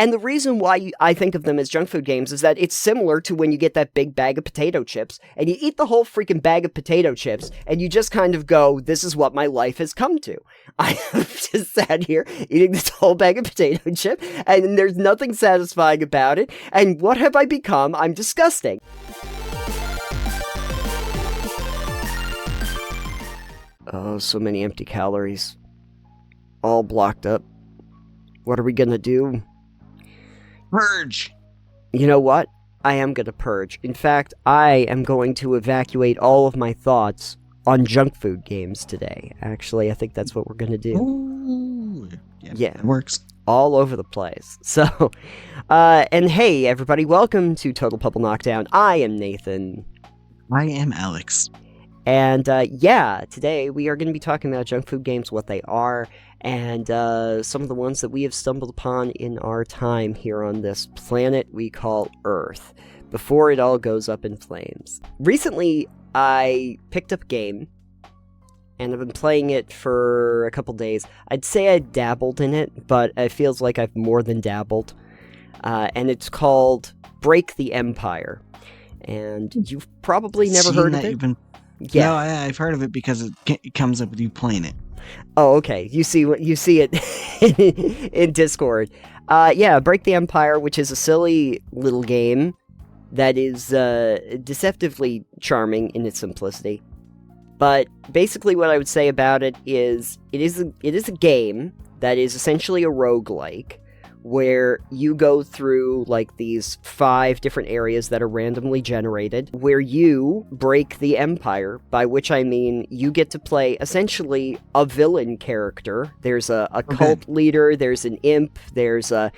And the reason why I think of them as junk food games is that it's similar to when you get that big bag of potato chips and you eat the whole freaking bag of potato chips and you just kind of go, this is what my life has come to. I have just sat here eating this whole bag of potato chip and there's nothing satisfying about it. And what have I become? I'm disgusting. Oh, so many empty calories. All blocked up. What are we gonna do? Purge! You know what? I am gonna purge. In fact, I am going to evacuate all of my thoughts on junk food games today. Actually, I think that's what we're gonna do. Ooh. Yeah, it works. All over the place. So, and hey, everybody, welcome to Total Puzzle Knockdown. I am Nathan. I am Alex. And today we are going to be talking about junk food games, what they are, and some of the ones that we have stumbled upon in our time here on this planet we call Earth, before it all goes up in flames. Recently, I picked up a game, and I've been playing it for a couple days. I'd say I dabbled in it, but it feels like I've more than dabbled. And it's called Break the Empire. And you've probably never heard of it. Yeah, no, I've heard of it because it comes up with you playing it. Oh, okay. You see it in Discord. Break the Empire, which is a silly little game that is deceptively charming in its simplicity. But basically, what I would say about it is it is a game that is essentially a roguelike, where you go through like these 5 different areas that are randomly generated, where you break the empire, by which I mean you get to play essentially a villain character. There's a cult leader, there's an imp, there's a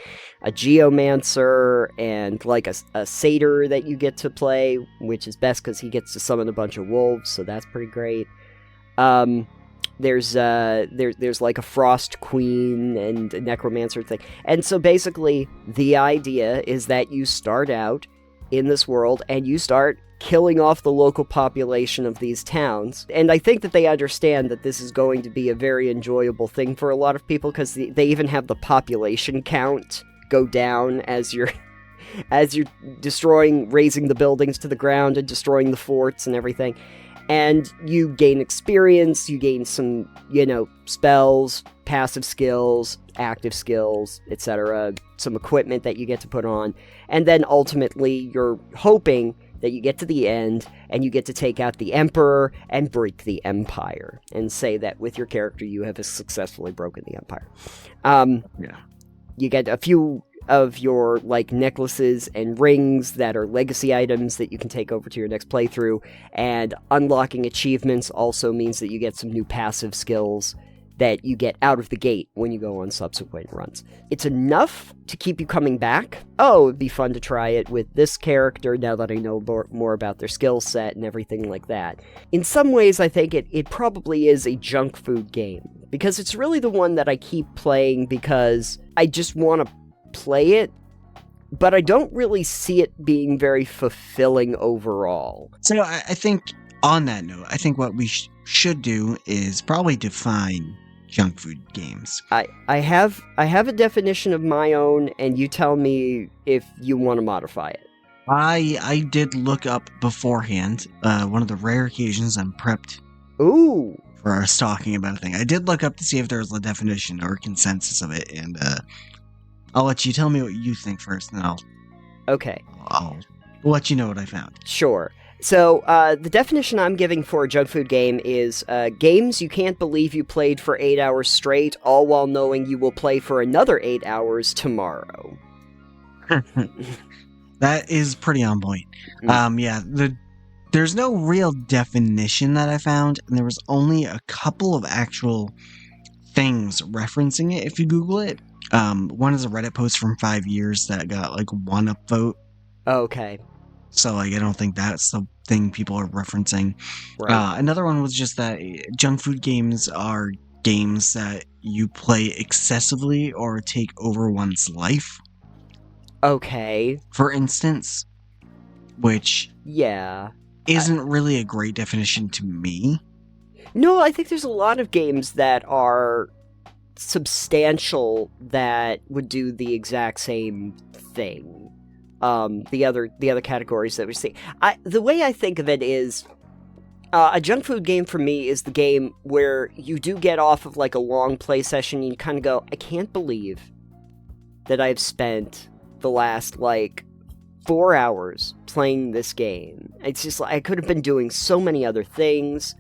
geomancer, and like a satyr that you get to play, which is best because he gets to summon a bunch of wolves, so that's pretty great. There's like a frost queen and a necromancer thing. And so basically the idea is that you start out in this world and you start killing off the local population of these towns. And I think that they understand that this is going to be a very enjoyable thing for a lot of people, because they even have the population count go down as you're razing the buildings to the ground and destroying the forts and everything. And you gain experience, you gain some, spells, passive skills, active skills, etc., some equipment that you get to put on, and then ultimately you're hoping that you get to the end and you get to take out the Emperor and break the Empire, and say that with your character you have successfully broken the Empire. You get a few of your like necklaces and rings that are legacy items that you can take over to your next playthrough, and unlocking achievements also means that you get some new passive skills that you get out of the gate when you go on subsequent runs. It's enough to keep you coming back. Oh, it'd be fun to try it with this character now that I know more about their skill set and everything like that. In some ways, I think it probably is a junk food game, because it's really the one that I keep playing because I just want to play it, but I don't really see it being very fulfilling overall. So I think on that note, I think what we should do is probably define junk food games. I have a definition of my own, and you tell me if you want to modify it. I did look up beforehand. One of the rare occasions I'm prepped. Ooh. For us talking about a thing. I did look up to see if there was a definition or a consensus of it, and I'll let you tell me what you think first, and I'll let you know what I found. Sure. So, the definition I'm giving for a junk food game is games you can't believe you played for 8 hours straight, all while knowing you will play for another 8 hours tomorrow. That is pretty on point. There's no real definition that I found, and there was only a couple of actual things referencing it if you Google it. One is a Reddit post from 5 years that got like one upvote. Okay. So like I don't think that's the thing people are referencing. Right. Another one was just that junk food games are games that you play excessively or take over one's life. Okay. For instance, which isn't really a great definition to me. No, I think there's a lot of games that are substantial that would do the exact same thing. The other categories that we see. The way I think of it is, a junk food game for me is the game where you do get off of like a long play session and you kind of go, I can't believe that I've spent the last like 4 hours playing this game. It's just like I could have been doing so many other things.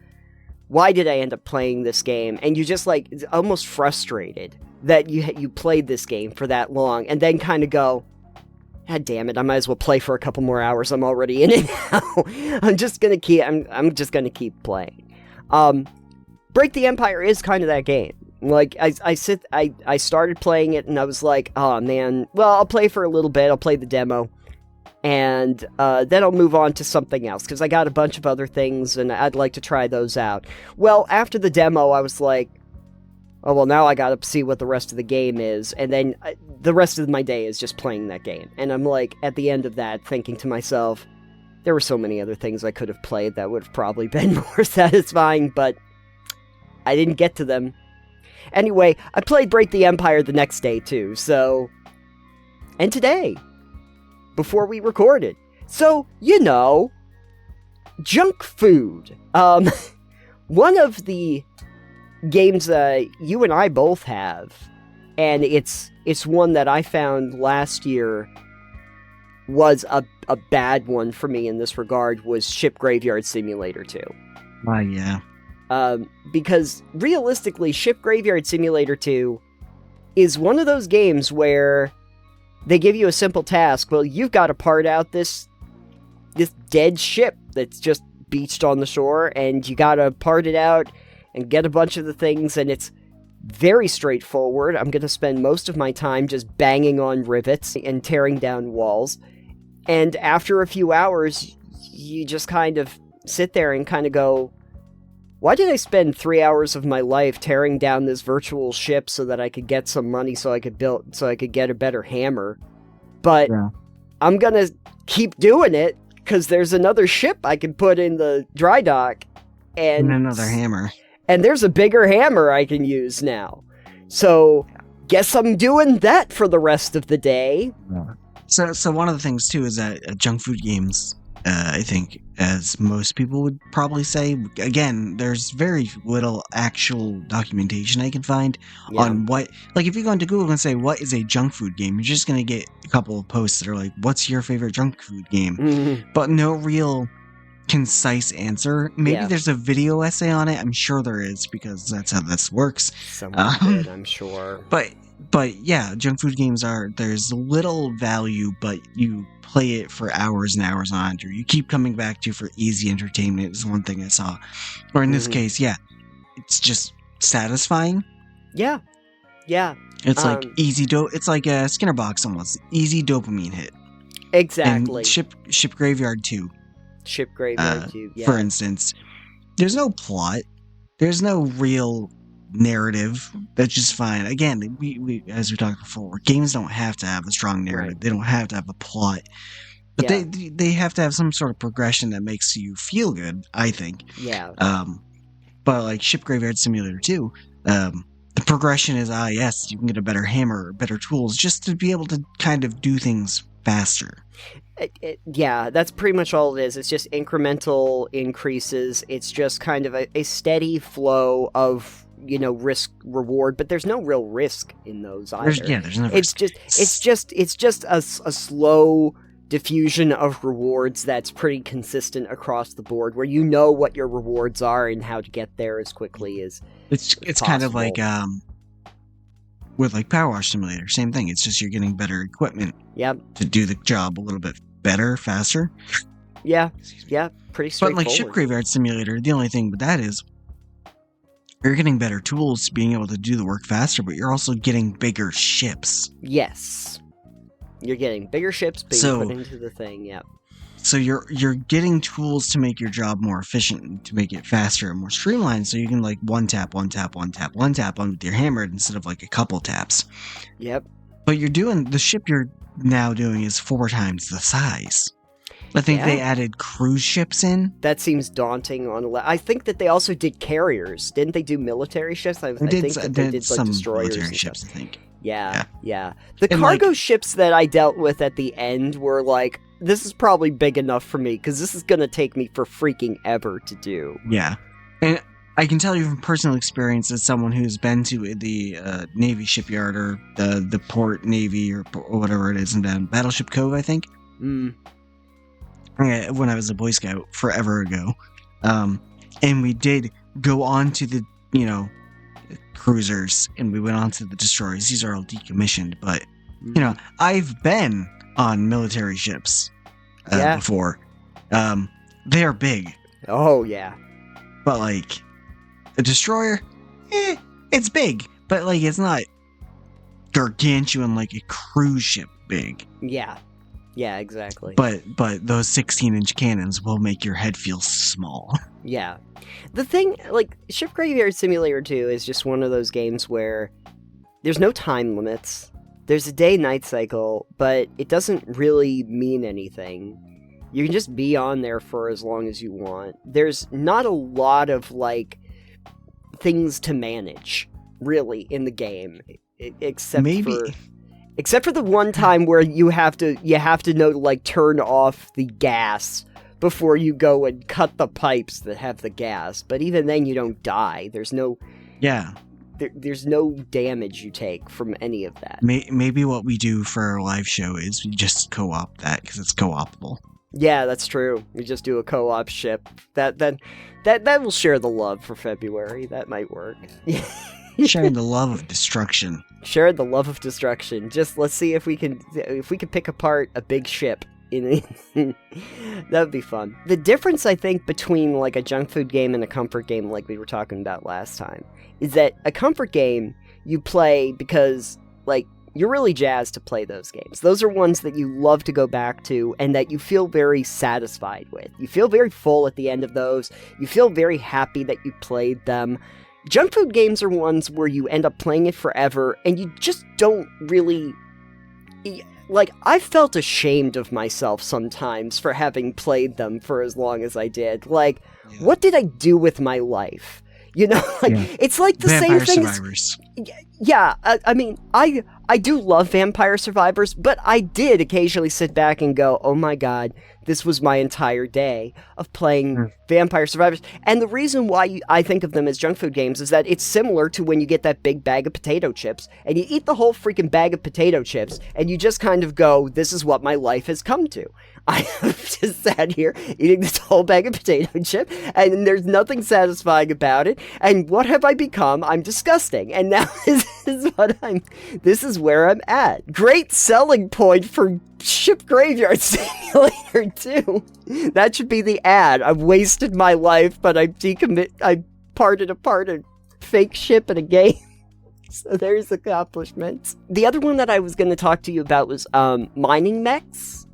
Why did I end up playing this game? And you just like almost frustrated that you played this game for that long, and then kind of go, God damn it! I might as well play for a couple more hours. I'm already in it now. I'm just gonna keep playing. Break the Empire is kind of that game. Like I started playing it and I was like, oh man, well I'll play for a little bit. I'll play the demo, and then I'll move on to something else because I got a bunch of other things and I'd like to try those out. Well, after the demo, I was like, oh, well, now I gotta see what the rest of the game is, and then the rest of my day is just playing that game. And I'm like, at the end of that, thinking to myself, there were so many other things I could have played that would have probably been more satisfying, but I didn't get to them. Anyway, I played Break the Empire the next day, too, so... And today, before we recorded. So, junk food. One of the games you and I both have, and it's one that I found last year was a bad one for me in this regard, was Ship Graveyard Simulator 2. Yeah. Because realistically, Ship Graveyard Simulator 2 is one of those games where they give you a simple task. Well, you've got to part out this dead ship that's just beached on the shore, and you got to part it out and get a bunch of the things, and it's very straightforward. I'm going to spend most of my time just banging on rivets and tearing down walls. And after a few hours, you just kind of sit there and kind of go, why did I spend 3 hours of my life tearing down this virtual ship so that I could get some money so I could get a better hammer? But I'm going to keep doing it because there's another ship I can put in the dry dock. And another hammer. And there's a bigger hammer I can use now. So, guess I'm doing that for the rest of the day. Yeah. So one of the things, too, is that junk food games, I think, as most people would probably say, again, there's very little actual documentation I can find on what... Like, if you go into Google and say, what is a junk food game? You're just going to get a couple of posts that are like, what's your favorite junk food game? Mm-hmm. But no real concise answer. Maybe there's a video essay on it. I'm sure there is, because that's how this works. Someone did, I'm sure. But yeah, junk food games there's little value, but you play it for hours and hours on, or you keep coming back to for easy entertainment is one thing I saw. Or in this case, it's just satisfying. Yeah. It's like easy it's like a Skinner box almost. Easy dopamine hit. Exactly. And Ship Graveyard 2. Ship Graveyard 2, for instance, there's no plot. There's no real narrative. That's just fine. Again, we as we talked before, games don't have to have a strong narrative. Right. They don't have to have a plot. But they have to have some sort of progression that makes you feel good, I think. Yeah. But like Ship Graveyard Simulator 2, the progression is, yes, you can get a better hammer, better tools, just to be able to kind of do things faster. That's pretty much all it is. It's just incremental increases. It's just kind of a steady flow of, risk reward, but there's no real risk in those either. There's no risk. It's just a slow diffusion of rewards that's pretty consistent across the board, where you know what your rewards are and how to get there as quickly as it's possible. Kind of like with like Power Wash Simulator, same thing. It's just you're getting better equipment to do the job a little bit better, faster. Yeah, pretty straightforward. But like Ship Graveyard Simulator, the only thing with that is you're getting better tools to being able to do the work faster, but you're also getting bigger ships. Yes. You're getting bigger ships being put into the thing, So you're getting tools to make your job more efficient, to make it faster and more streamlined, so you can like one tap on with your hammer instead of like a couple taps. Yep. But the ship you're now doing is 4 times the size. I think they Yeah. added cruise ships in. That seems daunting on I think that they also did carriers. Didn't they do military ships? I think that they did like some destroyers military and ships, stuff. I think. Yeah, Yeah. yeah. The And, cargo like- ships that I dealt with at the end were like, this is probably big enough for me because this is gonna take me for freaking ever to do. Yeah. And I can tell you from personal experience as someone who's been to the Navy shipyard or the port Navy or whatever it is in Battleship Cove, I think. Mm. When I was a Boy Scout forever ago. And we did go on to the, cruisers and we went on to the destroyers. These are all decommissioned, but, I've been on military ships Yeah. before. They are big, Oh yeah. but like a destroyer, it's big, but like it's not gargantuan like a cruise ship big. Yeah. Yeah, exactly. But those 16-inch cannons will make your head feel small. Yeah. The thing, like, Ship Graveyard Simulator 2 is just one of those games where there's no time limits. There's a day-night cycle, but it doesn't really mean anything. You can just be on there for as long as you want. There's not a lot of, like, things to manage, really, in the game. Except for the one time where you have to know to like turn off the gas before you go and cut the pipes that have the gas. But even then you don't die. There's no there's no damage you take from any of that. Maybe what we do for our live show is we just co-op that because it's co-opable. Yeah, that's true. We just do a co-op ship. That will share the love for February. That might work. Sharing the love of destruction. Share the love of destruction. Just let's see if we can pick apart a big ship. That would be fun. The difference, I think, between like a junk food game and a comfort game, like we were talking about last time, is that a comfort game you play because like you're really jazzed to play those games. Those are ones that you love to go back to and that you feel very satisfied with. You feel very full at the end of those. You feel very happy that you played them. Junk food games are ones where you end up playing it forever and you just don't really... Like, I felt ashamed of myself sometimes for having played them for as long as I did. Like, what did I do with my life? It's like the Vampire same thing. Survivors. Yeah, I mean, I do love Vampire Survivors, but I did occasionally sit back and go, oh my god, this was my entire day of playing Vampire Survivors. And the reason why I think of them as junk food games is that it's similar to when you get that big bag of potato chips, and you eat the whole freaking bag of potato chips, and you just kind of go, this is what my life has come to. I have just sat here eating this whole bag of potato chip, and there's nothing satisfying about it, and what have I become? I'm disgusting. And now this is where I'm at. Great selling point for Ship Graveyard Simulator 2. That should be the ad. I've wasted my life, but I parted apart a fake ship in a game. So there's accomplishments. The other one that I was going to talk to you about was mining mechs.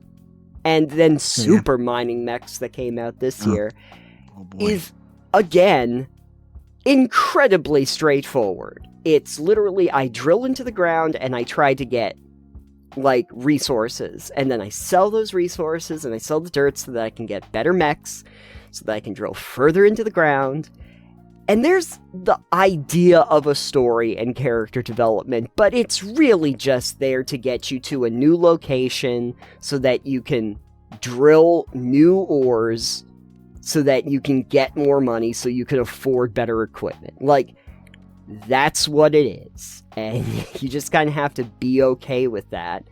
And then Super Mining Mechs that came out this year is, again, incredibly straightforward. It's literally, I drill into the ground and I try to get, like, resources. And then I sell those resources and I sell the dirt so that I can get better mechs, so that I can drill further into the ground. And there's the idea of a story and character development, but it's really just there to get you to a new location so that you can drill new ores so that you can get more money so you can afford better equipment. Like, that's what it is. And you just kind of have to be okay with that.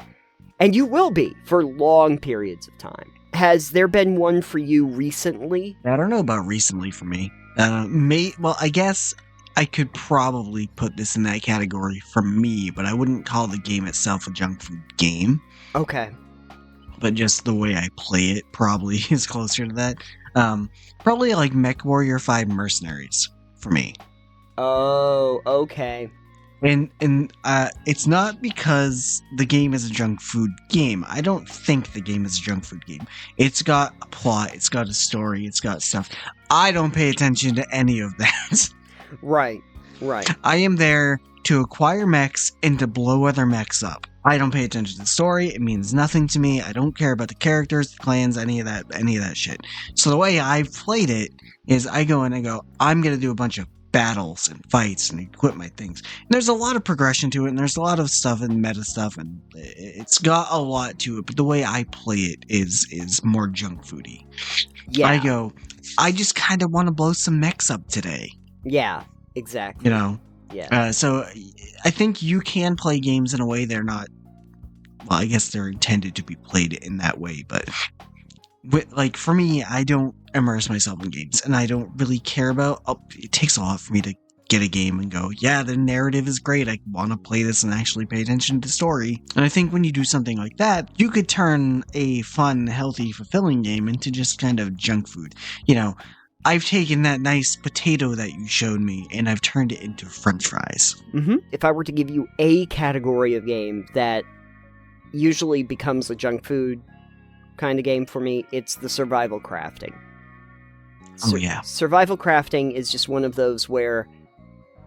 And you will be for long periods of time. Has there been one for you recently? I don't know about recently for me. Well, I guess I could probably put this in that category for me, but I wouldn't call the game itself a junk food game. Okay. But just the way I play it probably is closer to that. Probably like MechWarrior 5 Mercenaries for me. Oh, okay. And it's not because the game is a junk food game. I don't think the game is a junk food game. It's got a plot, it's got a story, it's got stuff. I don't pay attention to any of that. Right. I am there to acquire mechs and to blow other mechs up. I don't pay attention to the story. It means nothing to me. I don't care about the characters, the clans, any of that shit. So the way I've played it is I go in and go, I'm going to do a bunch of battles and fights and equip my things. And there's a lot of progression to it, and there's a lot of stuff and meta stuff, and it's got a lot to it. But the way I play it is more junk foody. Yeah. I go, I just kind of want to blow some mechs up today. Yeah, exactly. You know? Yeah. So I think you can play games in a way they're not. Well, I guess they're intended to be played in that way, but like for me, I don't immerse myself in games, and I don't really care about. It takes a lot for me to get a game and go, yeah, the narrative is great. I want to play this and actually pay attention to the story. And I think when you do something like that, you could turn a fun, healthy, fulfilling game into just kind of junk food. You know, I've taken that nice potato that you showed me, and I've turned it into French fries. Mm-hmm. If I were to give you a category of game that usually becomes a junk food kind of game for me, it's the survival crafting. Oh, yeah. Survival crafting is just one of those where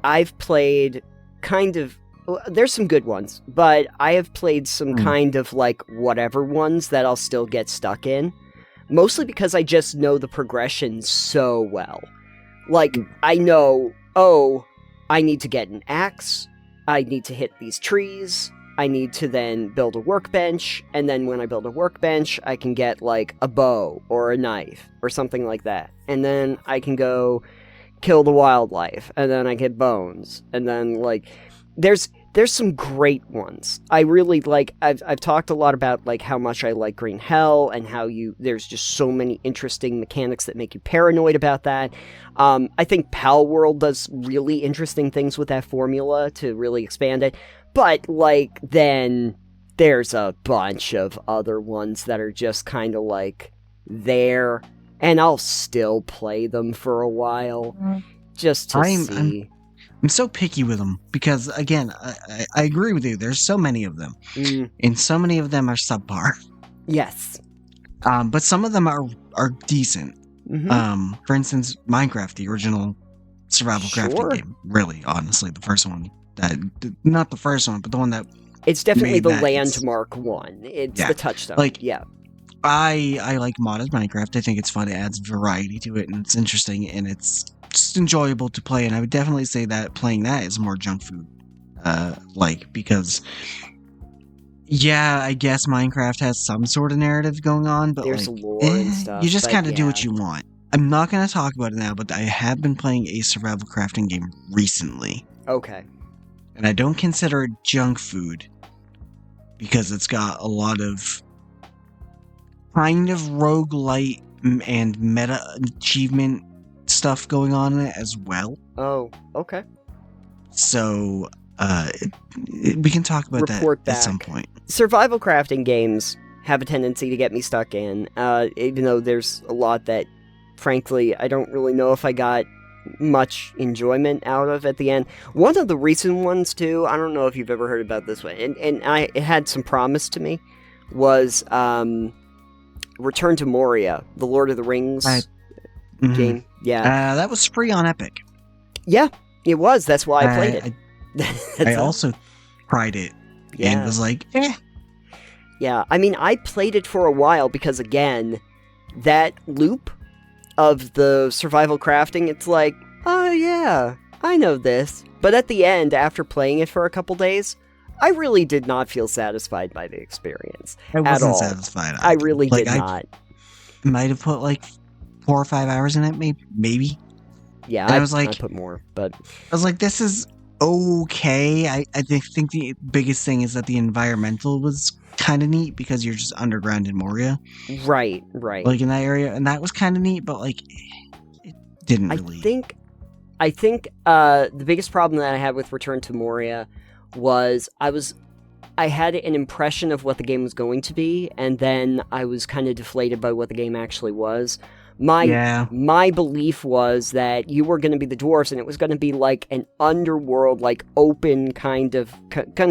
I've played there's some good ones, but I have played some kind of like whatever ones that I'll still get stuck in. Mostly because I just know the progression so well. Like, I know, I need to get an axe, I need to hit these trees, I need to then build a workbench, and then when I build a workbench, I can get, like, a bow, or a knife, or something like that. And then I can go kill the wildlife, and then I get bones, and then, like, there's some great ones. I really like, I've talked a lot about like how much I like Green Hell and how there's just so many interesting mechanics that make you paranoid about that. I think Pal World does really interesting things with that formula to really expand it. But like then there's a bunch of other ones that are just kind of like there, and I'll still play them for a while just to see. I'm so picky with them because, again, I agree with you. There's so many of them, and so many of them are subpar. Yes. But some of them are decent. Mm-hmm. For instance, Minecraft, the original survival crafting game. Really, honestly, the first one. Not the first one, but the one that... It's definitely the landmark one. It's the touchstone. Like, yeah. I like modded Minecraft. I think it's fun. It adds variety to it, and it's interesting, and it's just enjoyable to play. And I would definitely say that playing that is more junk food, because, yeah, I guess Minecraft has some sort of narrative going on, but there's lore and stuff. You just kind of do what you want. I'm not going to talk about it now, but I have been playing a survival crafting game recently. Okay. And I don't consider it junk food because it's got a lot of kind of roguelite and meta achievement stuff going on in it as well. Oh, okay. So, we can talk about that at some point. Survival crafting games have a tendency to get me stuck in, even though there's a lot that, frankly, I don't really know if I got much enjoyment out of at the end. One of the recent ones, too, I don't know if you've ever heard about this one, and it had some promise to me, was Return to Moria, the Lord of the Rings game. Yeah. That was free on Epic. Yeah, it was. That's why I played it. I also tried it and was like, eh. Yeah, I mean, I played it for a while because, again, that loop of the survival crafting, it's like, oh yeah, I know this. But at the end, after playing it for a couple days, I really did not feel satisfied by the experience. I wasn't satisfied. I really did not. I might have put like 4 or 5 hours in it, maybe. Yeah, I was like, I put more, but I was like, this is okay. I think the biggest thing is that the environmental was kind of neat because you're just underground in Moria. Right. Like in that area, and that was kind of neat, but like it didn't really. I think the biggest problem that I had with Return to Moria was I had an impression of what the game was going to be, and then I was kind of deflated by what the game actually was. My belief was that you were going to be the dwarves, and it was going to be like an underworld, like open kind of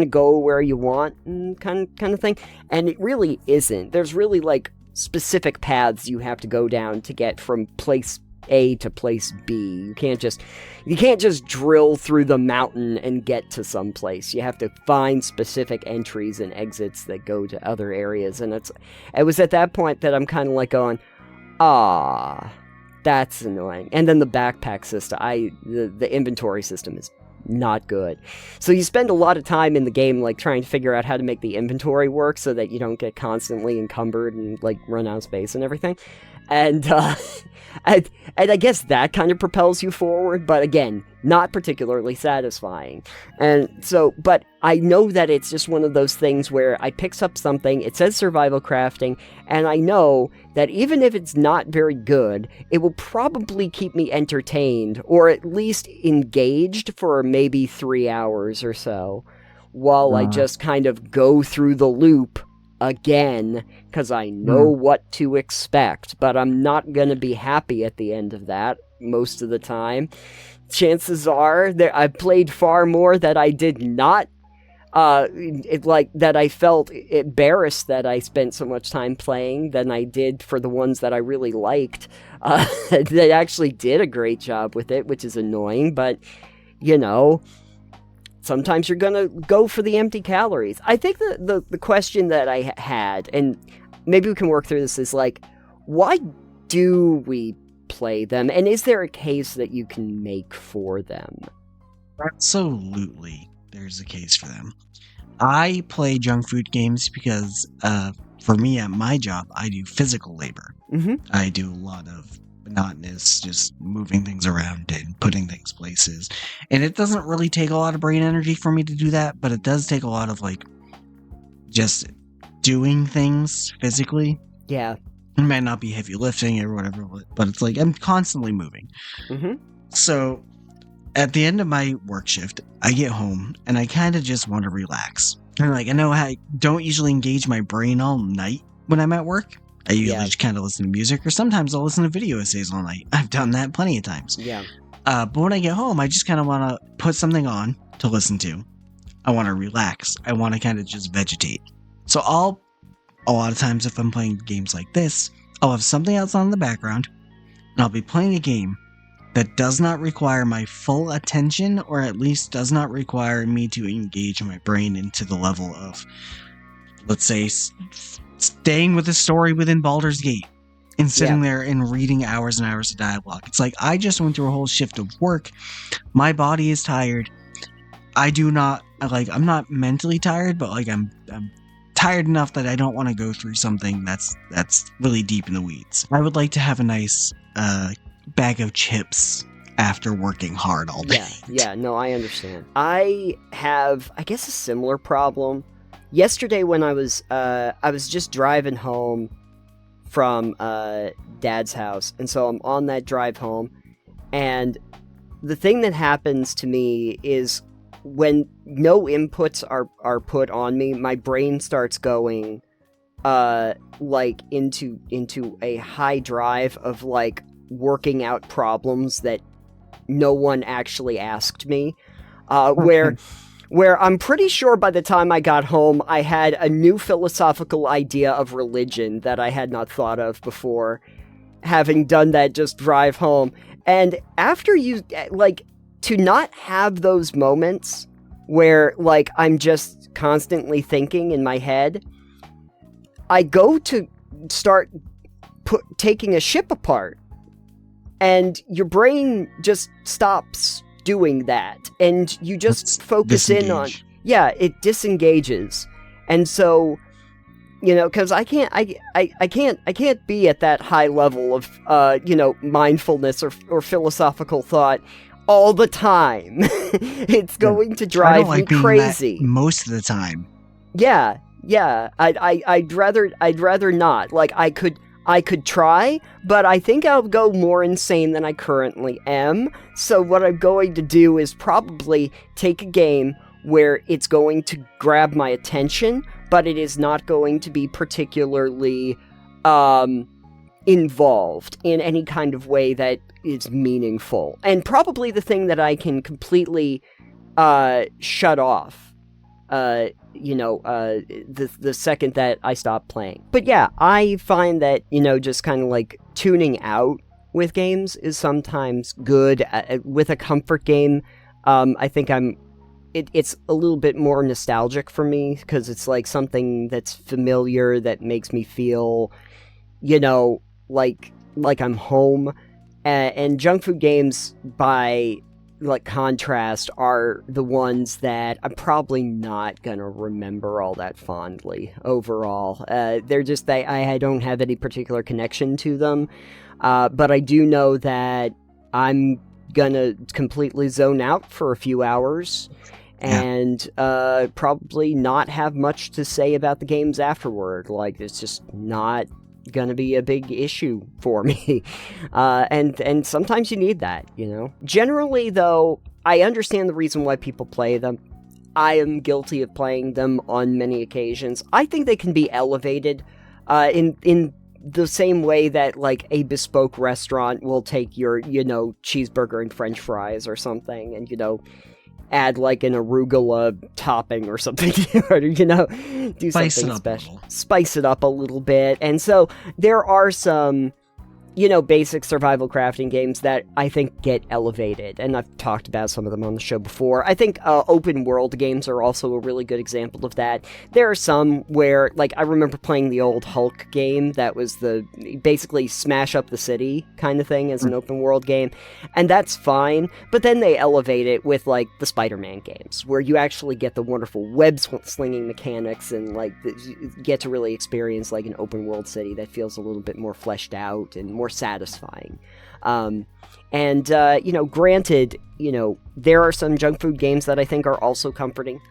go where you want kind of thing, and it really isn't. There's really like specific paths you have to go down to get from place A to place B. You can't just drill through the mountain and get to some place. You have to find specific entries and exits that go to other areas. And it was at that point that I'm kind of like going, that's annoying. And then the backpack system, the inventory system is not good. So you spend a lot of time in the game like trying to figure out how to make the inventory work so that you don't get constantly encumbered and like run out of space and everything. And and I guess that kind of propels you forward, but again, not particularly satisfying. And so, but I know that it's just one of those things where I picks up something, it says survival crafting, and I know that even if it's not very good, it will probably keep me entertained, or at least engaged for maybe 3 hours or so, while I just kind of go through the loop again, because I know what to expect, but I'm not going to be happy at the end of that most of the time. Chances are that I've played far more that I did not, that I felt embarrassed that I spent so much time playing than I did for the ones that I really liked. They actually did a great job with it, which is annoying, but, you know, sometimes you're gonna go for the empty calories. I think the question that I had, and maybe we can work through this, is like, why do we play them? And is there a case that you can make for them? Absolutely, there's a case for them. I play junk food games because, for me at my job, I do physical labor. Mm-hmm. I do a lot of monotonous, just moving things around and putting things places. And it doesn't really take a lot of brain energy for me to do that, but it does take a lot of, like, just doing things physically. Yeah. It might not be heavy lifting or whatever, but it's like I'm constantly moving. Mm-hmm. So at the end of my work shift, I get home and I kind of just want to relax. And like, I know I don't usually engage my brain all night when I'm at work. I usually just kind of listen to music, or sometimes I'll listen to video essays all night. I've done that plenty of times. Yeah. But when I get home, I just kind of want to put something on to listen to. I want to relax. I want to kind of just vegetate. So a lot of times if I'm playing games like this, I'll have something else on in the background, and I'll be playing a game that does not require my full attention, or at least does not require me to engage my brain into the level of, let's say, staying with the story within Baldur's Gate and sitting there and reading hours and hours of dialogue. It's like, I just went through a whole shift of work. My body is tired. I'm not mentally tired, but like I'm tired enough that I don't want to go through something that's really deep in the weeds. I would like to have a nice bag of chips after working hard all day. Yeah, no, I understand. I have, I guess, a similar problem. Yesterday when I was just driving home from Dad's house, and so I'm on that drive home, and the thing that happens to me is when no inputs are put on me, my brain starts going like into a high drive of like working out problems that no one actually asked me, where I'm pretty sure by the time I got home, I had a new philosophical idea of religion that I had not thought of before, having done that just drive home. And after you, like, to not have those moments where, like, I'm just constantly thinking in my head, I go to start taking a ship apart, and your brain just stops doing that, and you just focus in on, it disengages. And so, you know, because I can't be at that high level of mindfulness or philosophical thought all the time. It's going to drive me crazy most of the time. Yeah, I'd rather not. Like, I could try, but I think I'll go more insane than I currently am. So what I'm going to do is probably take a game where it's going to grab my attention, but it is not going to be particularly involved in any kind of way that is meaningful. And probably the thing that I can completely shut off, the second that I stop playing. But yeah, I find that, just kind of like tuning out with games is sometimes good. With a comfort game, I think it's a little bit more nostalgic for me because it's like something that's familiar that makes me feel, like I'm home. And junk food games, by like contrast, are the ones that I'm probably not gonna remember all that fondly overall. They're just I don't have any particular connection to them, but I do know that I'm gonna completely zone out for a few hours and probably not have much to say about the games afterward. Like, it's just not gonna be a big issue for me. And sometimes you need that, Generally, though, I understand the reason why people play them. I am guilty of playing them on many occasions. I think they can be elevated in the same way that, like, a bespoke restaurant will take your, cheeseburger and french fries or something and, add like an arugula topping or something, or, do something special. Spice it up a little bit. And so there are some, basic survival crafting games that I think get elevated, and I've talked about some of them on the show before. I think open world games are also a really good example of that. There are some where, like, I remember playing the old Hulk game that was the basically smash up the city kind of thing as an open world game, and that's fine, but then they elevate it with, like, the Spider-Man games, where you actually get the wonderful web-slinging mechanics and, like, you get to really experience, like, an open world city that feels a little bit more fleshed out and more satisfying. Granted, there are some junk food games that I think are also comforting.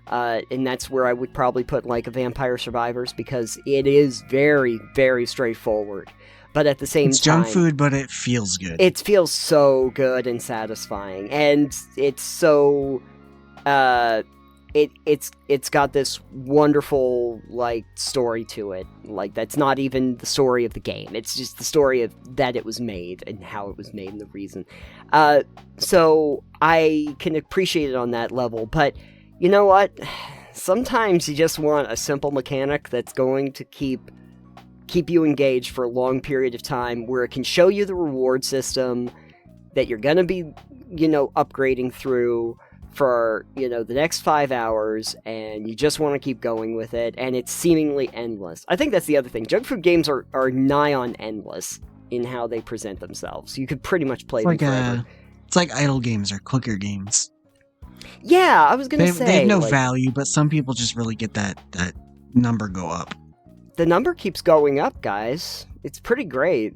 And that's where I would probably put, like, a Vampire Survivors, because it is very, very straightforward. But at the same time, it's junk food, but it feels good. It feels so good and satisfying, and it's so it's got this wonderful, like, story to it. Like, that's not even the story of the game. It's just the story of that it was made and how it was made and the reason. So I can appreciate it on that level, but you know what? Sometimes you just want a simple mechanic that's going to keep you engaged for a long period of time, where it can show you the reward system that you're gonna be, upgrading through for, the next 5 hours, and you just want to keep going with it, and it's seemingly endless. I think that's the other thing. Junk food games are nigh on endless in how they present themselves. You could pretty much play them forever. It's like idle games or clicker games. Yeah, I was going to say. They have no value, but some people just really get that number go up. The number keeps going up, guys. It's pretty great.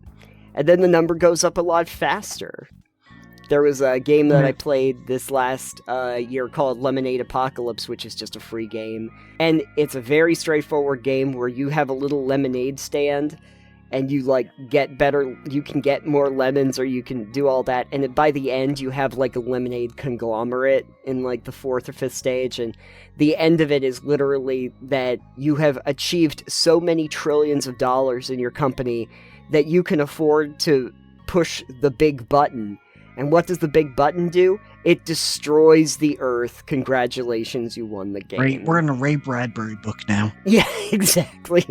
And then the number goes up a lot faster. There was a game that I played this last year called Lemonade Apocalypse, which is just a free game. And it's a very straightforward game where you have a little lemonade stand, and you, like, you can get more lemons, or you can do all that. And by the end, you have, like, a lemonade conglomerate in, like, the 4th or 5th stage. And the end of it is literally that you have achieved so many trillions of dollars in your company that you can afford to push the big button. And what does the big button do? It destroys the Earth. Congratulations, you won the game. Right, we're in a Ray Bradbury book now. Yeah, exactly.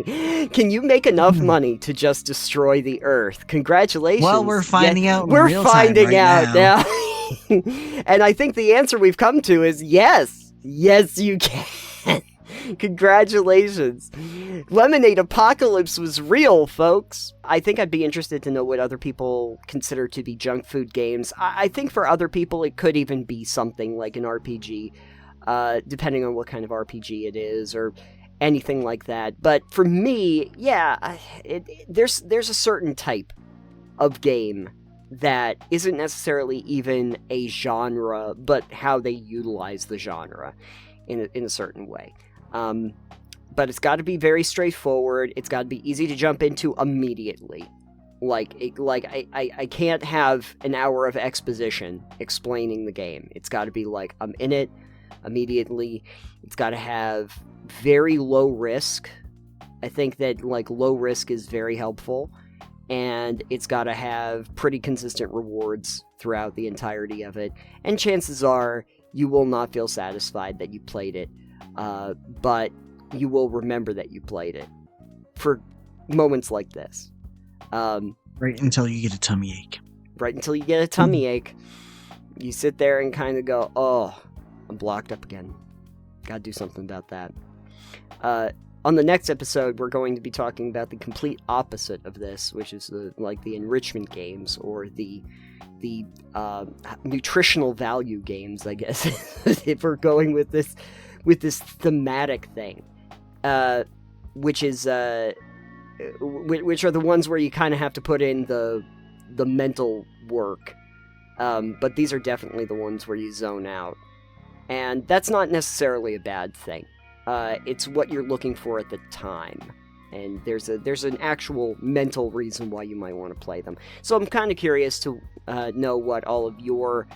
Can you make enough money to just destroy the Earth? Congratulations. Well, we're finding out in We're real time finding right out now. And I think the answer we've come to is yes. Yes, you can. Congratulations. Lemonade Apocalypse was real, folks. I think I'd be interested to know what other people consider to be junk food games. I think for other people it could even be something like an RPG, depending on what kind of RPG it is, or anything like that. But for me, yeah, there's a certain type of game that isn't necessarily even a genre, but how they utilize the genre in a certain way. But it's got to be very straightforward. It's got to be easy to jump into immediately. I can't have an hour of exposition explaining the game. It's got to be like, I'm in it immediately. It's got to have very low risk. I think that, like, low risk is very helpful. And it's got to have pretty consistent rewards throughout the entirety of it. And chances are you will not feel satisfied that you played it. But you will remember that you played it for moments like this. Right until you get a tummy ache. Right until you get a tummy ache. You sit there and kind of go, oh, I'm blocked up again. Gotta do something about that. On the next episode, we're going to be talking about the complete opposite of this, which is the enrichment games, or the nutritional value games, I guess, if we're going with this thematic thing, which are the ones where you kind of have to put in the mental work. But these are definitely the ones where you zone out. And that's not necessarily a bad thing. It's what you're looking for at the time. And there's an actual mental reason why you might want to play them. So I'm kind of curious to know what all of your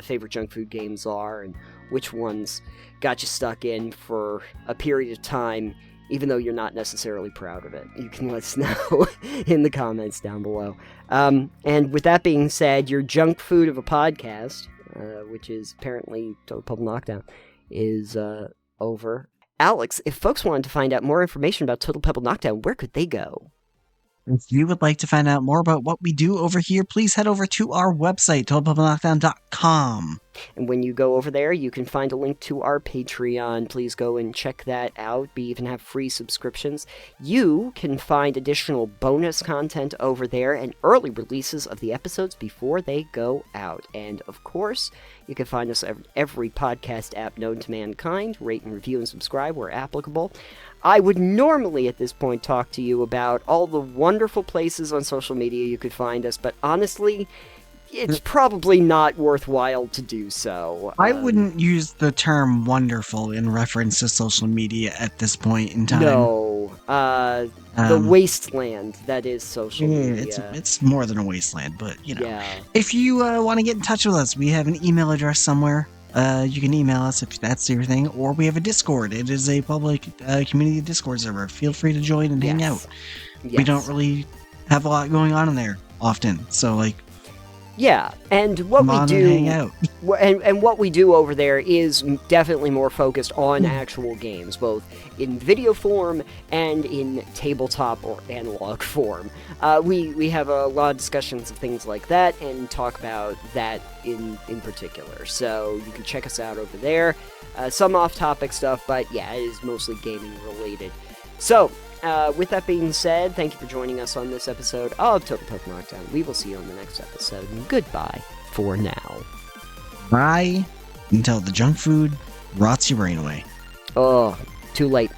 favorite junk food games are, and which ones got you stuck in for a period of time, even though you're not necessarily proud of it. You can let us know in the comments down below. And with that being said, your junk food of a podcast, which is apparently Total Pebble Knockdown, is over. Alex, if folks wanted to find out more information about Total Pebble Knockdown, where could they go? If you would like to find out more about what we do over here, please head over to our website, totalpebbleknockdown.com. And when you go over there, you can find a link to our Patreon. Please go and check that out. We even have free subscriptions. You can find additional bonus content over there and early releases of the episodes before they go out. And, of course, you can find us on every podcast app known to mankind. Rate and review and subscribe where applicable. I would normally at this point talk to you about all the wonderful places on social media you could find us, but honestly, it's probably not worthwhile to do so. I wouldn't use the term wonderful in reference to social media at this point in time. No. The wasteland that is social media. It's more than a wasteland, but, you know. Yeah. If you want to get in touch with us, we have an email address somewhere. You can email us if that's your thing, or we have a Discord. It is a public community Discord server. Feel free to join and hang out. Yes. We don't really have a lot going on in there often, so yeah, and what we do, hang out. and what we do over there is definitely more focused on actual games, both in video form and in tabletop or analog form. We have a lot of discussions of things like that and talk about that in particular. So you can check us out over there. Some off-topic stuff, but yeah, it is mostly gaming related. So, with that being said, thank you for joining us on this episode of Total Pebble Knockdown. We will see you on the next episode. Goodbye for now. Bye until the junk food rots your brain away. Oh, too late.